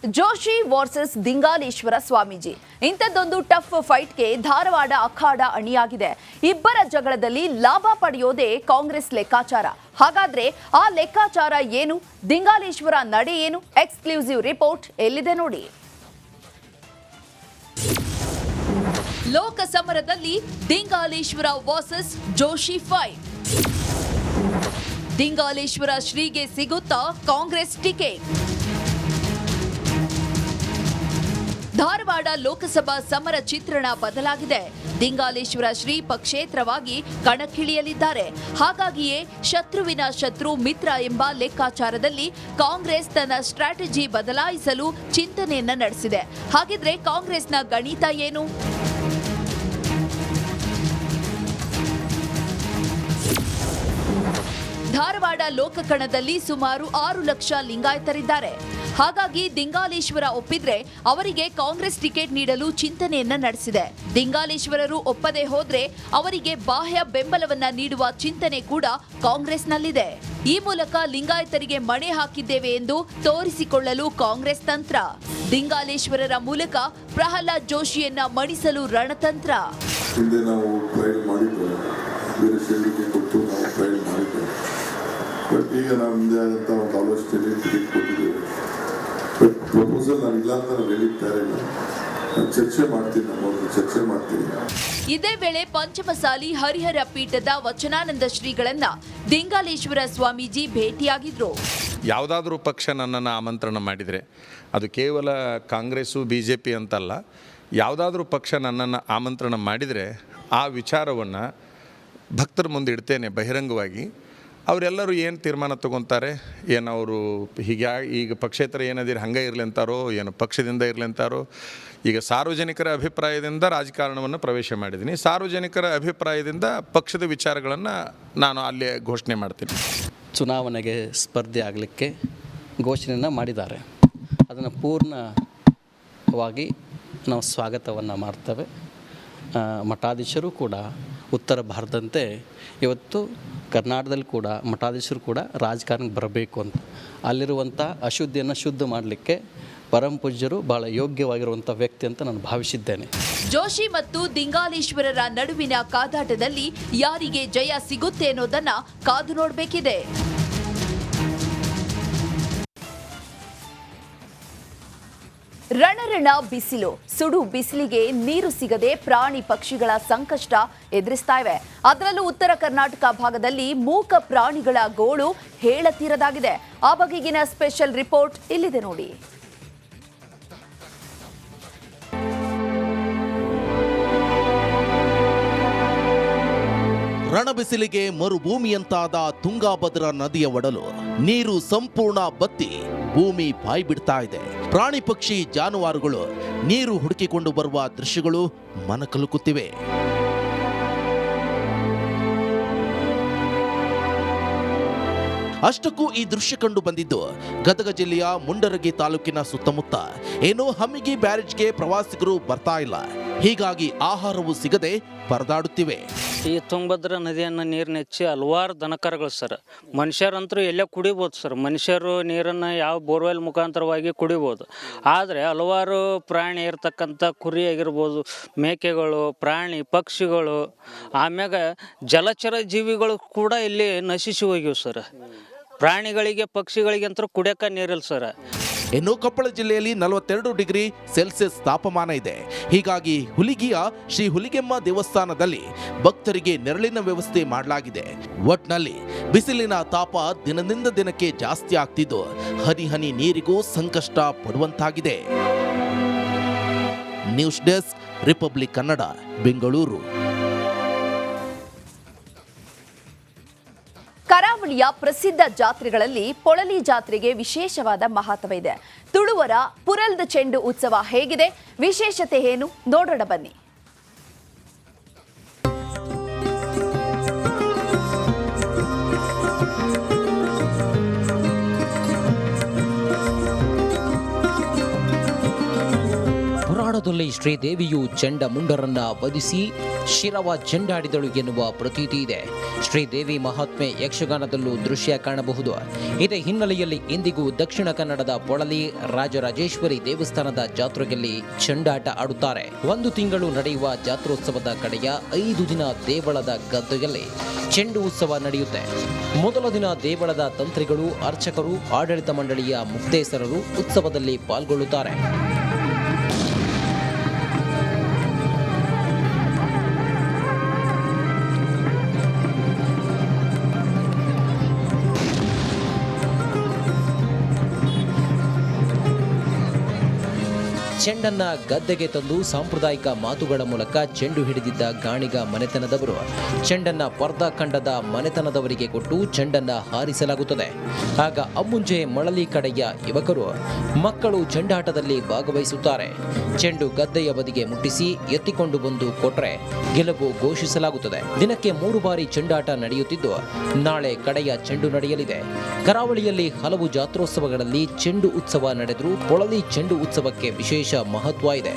Joshi versus Dingaleshwar Swamiji ಇಂಥದ್ದೊಂದು tough ಫೈಟ್ಗೆ Dharwad ಅಖಾಡ ಅಣಿಯಾಗಿದೆ. ಇಬ್ಬರ ಜಗಳದಲ್ಲಿ ಲಾಭ ಪಡೆಯೋದೇ ಕಾಂಗ್ರೆಸ್ ಲೆಕ್ಕಾಚಾರ. ಹಾಗಾದ್ರೆ ಆ ಲೆಕ್ಕಾಚಾರ ಏನು? ದಿಂಗಾಲೇಶ್ವರ ನಡೆ ಏನು? ಎಕ್ಸ್ಕ್ಲೂಸಿವ್ ರಿಪೋರ್ಟ್ ಎಲ್ಲಿದೆ ನೋಡಿ. ಲೋಕಸಮರದಲ್ಲಿ ದಿಂಗಾಲೇಶ್ವರ ವರ್ಸಸ್ ಜೋಶಿ ಫೈಟ್. ದಿಂಗಾಲೇಶ್ವರ ಶ್ರೀಗೆ ಸಿಗುತ್ತಾ ಕಾಂಗ್ರೆಸ್ ಟಿಕೆಟ್? ಧಾರವಾಡ ಲೋಕಸಭಾ ಸಮರ ಚಿತ್ರಣ ಬದಲಾಗಿದೆ. ದಿಂಗಾಲೇಶ್ವರ ಶ್ರೀ ಪಕ್ಷೇತರವಾಗಿ ಕಣಕ್ಕಿಳಿಯಲಿದ್ದಾರೆ. ಹಾಗಾಗಿಯೇ ಶತ್ರುವಿನ ಶತ್ರು ಮಿತ್ರ ಎಂಬ ಲೆಕ್ಕಾಚಾರದಲ್ಲಿ ಕಾಂಗ್ರೆಸ್ ತನ್ನ ಸ್ಟ್ರಾಟಜಿ ಬದಲಾಯಿಸಲು ಚಿಂತನೆಯನ್ನ ನಡೆಸಿದೆ. ಹಾಗಿದ್ರೆ ಕಾಂಗ್ರೆಸ್ನ ಗಣಿತ ಏನು? ಧಾರವಾಡ ಲೋಕಕಣದಲ್ಲಿ ಸುಮಾರು 6 ಲಕ್ಷ ಲಿಂಗಾಯತರಿದ್ದಾರೆ. ಹಾಗಾಗಿ ದಿಂಗಾಲೇಶ್ವರ ಒಪ್ಪಿದ್ರೆ ಅವರಿಗೆ ಕಾಂಗ್ರೆಸ್ ಟಿಕೆಟ್ ನೀಡಲು ಚಿಂತನೆಯನ್ನ ನಡೆಸಿದೆ. ದಿಂಗಾಲೇಶ್ವರರು ಒಪ್ಪದೆ ಹೋದ್ರೆ ಅವರಿಗೆ ಬಾಹ್ಯ ಬೆಂಬಲವನ್ನ ನೀಡುವ ಚಿಂತನೆ ಕೂಡ ಕಾಂಗ್ರೆಸ್ನಲ್ಲಿದೆ. ಈ ಮೂಲಕ ಲಿಂಗಾಯತರಿಗೆ ಮಣೆ ಹಾಕಿದ್ದೇವೆ ಎಂದು ತೋರಿಸಿಕೊಳ್ಳಲು ಕಾಂಗ್ರೆಸ್ ತಂತ್ರ. ದಿಂಗಾಲೇಶ್ವರರ ಮೂಲಕ ಪ್ರಹ್ಲಾದ್ ಜೋಶಿಯನ್ನ ಮಣಿಸಲು ರಣತಂತ್ರ. ಈಗ ನಮ್ಮದೇ ಆದಂಥ ಒಂದು ಆಲೋಚನೆ ಕೊಟ್ಟಿದ್ದೇವೆ. ಬಟ್ ಪ್ರಪೋಸಲ್ ನಾನು ಇಲ್ಲ ಅಂತ ನಾನು ಹೇಳಿದ್ದಾರೆ. ನಾನು ಚರ್ಚೆ ಮಾಡ್ತೀನಿ. ಇದೇ ವೇಳೆ ಪಂಚಮಸಾಲಿ ಹರಿಹರ ಪೀಠದ ವಚನಾನಂದ ಶ್ರೀಗಳನ್ನ ದಿಂಗಾಲೇಶ್ವರ ಸ್ವಾಮೀಜಿ ಭೇಟಿಯಾಗಿದ್ರು. ಯಾವುದಾದ್ರೂ ಪಕ್ಷ ನನ್ನನ್ನು ಆಮಂತ್ರಣ ಮಾಡಿದರೆ, ಅದು ಕೇವಲ ಕಾಂಗ್ರೆಸ್ಸು BJP ಅಂತಲ್ಲ, ಯಾವುದಾದ್ರೂ ಪಕ್ಷ ನನ್ನನ್ನು ಆಮಂತ್ರಣ ಮಾಡಿದರೆ ಆ ವಿಚಾರವನ್ನು ಭಕ್ತರ ಮುಂದೆ ಇಡ್ತೇನೆ ಬಹಿರಂಗವಾಗಿ. ಅವರೆಲ್ಲರೂ ಏನು ತೀರ್ಮಾನ ತೊಗೊತಾರೆ, ಏನು ಅವರು ಈಗ ಪಕ್ಷೇತರ ಏನದಿರು ಹಂಗೆ ಇರಲಿ ಅಂತಾರೋ, ಏನು ಪಕ್ಷದಿಂದ ಇರಲಿ ಅಂತಾರೋ. ಈಗ ಸಾರ್ವಜನಿಕರ ಅಭಿಪ್ರಾಯದಿಂದ ರಾಜಕಾರಣವನ್ನು ಪ್ರವೇಶ ಮಾಡಿದ್ದೀನಿ. ಸಾರ್ವಜನಿಕರ ಅಭಿಪ್ರಾಯದಿಂದ ಪಕ್ಷದ ವಿಚಾರಗಳನ್ನು ನಾನು ಅಲ್ಲೇ ಘೋಷಣೆ ಮಾಡ್ತೀನಿ. ಚುನಾವಣೆಗೆ ಸ್ಪರ್ಧೆ ಆಗಲಿಕ್ಕೆ ಘೋಷಣೆಯನ್ನು ಮಾಡಿದ್ದಾರೆ. ಅದನ್ನು ಪೂರ್ಣವಾಗಿ ನಾವು ಸ್ವಾಗತವನ್ನು ಮಾಡ್ತೇವೆ. ಮಠಾಧೀಶರು ಕೂಡ ಉತ್ತರ ಭಾರತದಂತೆ ಇವತ್ತು ಕರ್ನಾಟಕದಲ್ಲಿ ಕೂಡ ಮಠಾಧೀಶರು ಕೂಡ ರಾಜಕಾರಣಕ್ಕೆ ಬರಬೇಕು ಅಂತ, ಅಲ್ಲಿರುವಂಥ ಅಶುದ್ಧಿಯನ್ನು ಶುದ್ಧ ಮಾಡಲಿಕ್ಕೆ ಪರಮ ಪೂಜ್ಯರು ಭಾಳ ಯೋಗ್ಯವಾಗಿರುವಂಥ ವ್ಯಕ್ತಿ ಅಂತ ನಾನು ಭಾವಿಸಿದ್ದೇನೆ. ಜೋಶಿ ಮತ್ತು ದಿಂಗಾಲೇಶ್ವರರ ನಡುವಿನ ಕಾದಾಟದಲ್ಲಿ ಯಾರಿಗೆ ಜಯ ಸಿಗುತ್ತೆ ಅನ್ನೋದನ್ನ ಕಾದು ನೋಡಬೇಕಿದೆ. ರಣರಣ ಬಿಸಿಲು, ಸುಡು ಬಿಸಿಲಿಗೆ ನೀರು ಸಿಗದೆ ಪ್ರಾಣಿ ಪಕ್ಷಿಗಳ ಸಂಕಷ್ಟ ಎದುರಿಸ್ತಾ ಇವೆ. ಅದರಲ್ಲೂ ಉತ್ತರ ಕರ್ನಾಟಕ ಭಾಗದಲ್ಲಿ ಮೂಕ ಪ್ರಾಣಿಗಳ ಗೋಳು ಹೇಳತೀರದಾಗಿದೆ. ಆ ಬಗೆಗಿನ ಸ್ಪೆಷಲ್ ರಿಪೋರ್ಟ್ ಇಲ್ಲಿದೆ ನೋಡಿ. ರಣಬಿಸಿಲಿಗೆ ಮರುಭೂಮಿಯಂತಾದ ತುಂಗಾಭದ್ರಾ ನದಿಯ ಒಡಲು ನೀರು ಸಂಪೂರ್ಣ ಬತ್ತಿ ಭೂಮಿ ಬಾಯಿ ಬಿಡ್ತಾ ಇದೆ. ಪ್ರಾಣಿ ಪಕ್ಷಿ ಜಾನುವಾರುಗಳು ನೀರು ಹುಡುಕಿಕೊಂಡು ಬರುವ ದೃಶ್ಯಗಳು ಮನಕಲುಕುತ್ತಿವೆ. ಅಷ್ಟಕ್ಕೂ ಈ ದೃಶ್ಯ ಕಂಡು ಬಂದಿದ್ದು ಗದಗ ಜಿಲ್ಲೆಯ ಮುಂಡರಗಿ ತಾಲೂಕಿನ ಸುತ್ತಮುತ್ತ. ಏನೋ ಹಮ್ಮಿಗಿ ಬ್ಯಾರೇಜ್ಗೆ ಪ್ರವಾಸಿಗರು ಬರ್ತಾ ಇಲ್ಲ. ಹೀಗಾಗಿ ಆಹಾರವು ಸಿಗದೆ ಪರದಾಡುತ್ತಿವೆ. ಈ ತುಂಗಭದ್ರಾ ನದಿಯನ್ನು ನೀರು ನೆಚ್ಚಿ ಹಲವಾರು ದನಕರಗಳು ಸರ್. ಮನುಷ್ಯರಂತರೂ ಎಲ್ಲೇ ಕುಡಿಬೋದು ಸರ್. ಮನುಷ್ಯರು ನೀರನ್ನು ಯಾವ ಬೋರ್ವೆಲ್ ಮುಖಾಂತರವಾಗಿ ಕುಡಿಬೋದು. ಆದರೆ ಹಲವಾರು ಪ್ರಾಣಿ ಇರ್ತಕ್ಕಂಥ ಕುರಿ ಆಗಿರ್ಬೋದು, ಮೇಕೆಗಳು, ಪ್ರಾಣಿ ಪಕ್ಷಿಗಳು, ಆಮ್ಯಾಗ ಜಲಚರ ಜೀವಿಗಳು ಕೂಡ ಇಲ್ಲಿ ನಶಿಸಿ ಹೋಗಿವೆ ಸರ್. ಪ್ರಾಣಿಗಳಿಗೆ ಪಕ್ಷಿಗಳಿಗೆ ಅಂತೂ ಕುಡಿಯೋಕೆ ನೀರಿಲ್ಲ ಸರ್. ಇನ್ನು ಕೊಪ್ಪಳ ಜಿಲ್ಲೆಯಲ್ಲಿ 42 ಡಿಗ್ರಿ ಸೆಲ್ಸಿಯಸ್ ತಾಪಮಾನ ಇದೆ. ಹೀಗಾಗಿ ಹುಲಿಗಿಯ ಶ್ರೀ ಹುಲಿಗೆಮ್ಮ ದೇವಸ್ಥಾನದಲ್ಲಿ ಭಕ್ತರಿಗೆ ನೆರಳಿನ ವ್ಯವಸ್ಥೆ ಮಾಡಲಾಗಿದೆ. ಒಟ್ನಲ್ಲಿ ಬಿಸಿಲಿನ ತಾಪ ದಿನದಿಂದ ದಿನಕ್ಕೆ ಜಾಸ್ತಿ ಆಗ್ತಿದ್ದು ಹನಿ ಹನಿ ನೀರಿಗೂ ಸಂಕಷ್ಟ ಪಡುವಂತಾಗಿದೆ. News desk, Republic Kannada, Bengaluru. ಕರಾವಳಿಯ ಪ್ರಸಿದ್ಧ ಜಾತ್ರೆಗಳಲ್ಲಿ ಪೊಳಲಿ ಜಾತ್ರೆಗೆ ವಿಶೇಷವಾದ ಮಹತ್ವ ಇದೆ. ತುಳುವರ ಪುರಲ್ದ ಚೆಂಡು ಉತ್ಸವ ಹೇಗಿದೆ, ವಿಶೇಷತೆ ಏನು ನೋಡೋಣ ಬನ್ನಿ. ಪುರಾಣ ಪುರಾಣದಲ್ಲಿ ಶ್ರೀದೇವಿಯು ಚಂಡಮುಂಡರನ್ನ ವಧಿಸಿ ಶಿರವ ಚೆಂಡಾಡಿದಳು ಎನ್ನುವ ಪ್ರತೀತಿ ಇದೆ. ಶ್ರೀದೇವಿ ಮಹಾತ್ಮೆ ಯಕ್ಷಗಾನದಲ್ಲೂ ದೃಶ್ಯ ಕಾಣಬಹುದು. ಇದೇ ಹಿನ್ನೆಲೆಯಲ್ಲಿ ಇಂದಿಗೂ ದಕ್ಷಿಣ ಕನ್ನಡದ ಪೊಳಲಿ ರಾಜರಾಜೇಶ್ವರಿ ದೇವಸ್ಥಾನದ ಜಾತ್ರೆಯಲ್ಲಿ ಚೆಂಡಾಟ ಆಡುತ್ತಾರೆ. 1 ತಿಂಗಳು ನಡೆಯುವ ಜಾತ್ರೋತ್ಸವದ ಕಡೆಯ 5 ದಿನ ದೇವಳದ ಗದ್ದೆಯಲ್ಲಿ ಚೆಂಡು ಉತ್ಸವ ನಡೆಯುತ್ತೆ. ಮೊದಲ ದಿನ ದೇವಳದ ತಂತ್ರಿಗಳು, ಅರ್ಚಕರು, ಆಡಳಿತ ಮಂಡಳಿಯ ಮುಕ್ತೇಸರರು ಉತ್ಸವದಲ್ಲಿ ಪಾಲ್ಗೊಳ್ಳುತ್ತಾರೆ. ಚೆಂಡನ್ನ ಗದ್ದೆಗೆ ತಂದು ಸಾಂಪ್ರದಾಯಿಕ ಮಾತುಗಳ ಮೂಲಕ ಚೆಂಡು ಹಿಡಿದಿದ್ದ ಗಾಣಿಗ ಮನೆತನದವರು ಚೆಂಡನ್ನ ಪರ್ದಾ ಖಂಡದ ಮನೆತನದವರಿಗೆ ಕೊಟ್ಟು ಚೆಂಡನ್ನ ಹಾರಿಸಲಾಗುತ್ತದೆ. ಆಗ ಅಮ್ಮುಂಜೆ ಮಳಲಿ ಕಡೆಯ ಯುವಕರು ಮಕ್ಕಳು ಚೆಂಡಾಟದಲ್ಲಿ ಭಾಗವಹಿಸುತ್ತಾರೆ. ಚೆಂಡು ಗದ್ದೆಯ ಬದಿಗೆ ಮುಟ್ಟಿಸಿ ಎತ್ತಿಕೊಂಡು ಬಂದು ಕೊಟ್ರೆ ಗೆಲುವು ಘೋಷಿಸಲಾಗುತ್ತದೆ. ದಿನಕ್ಕೆ 3 ಬಾರಿ ಚೆಂಡಾಟ ನಡೆಯುತ್ತಿದ್ದು ನಾಳೆ ಕಡೆಯ ಚೆಂಡು ನಡೆಯಲಿದೆ. ಕರಾವಳಿಯಲ್ಲಿ ಹಲವು ಜಾತ್ರೋತ್ಸವಗಳಲ್ಲಿ ಚೆಂಡು ಉತ್ಸವ ನಡೆದರೂ ಪೊಳಲಿ ಚೆಂಡು ಉತ್ಸವಕ್ಕೆ ವಿಶೇಷ ಮಹತ್ವ ಇದೆ.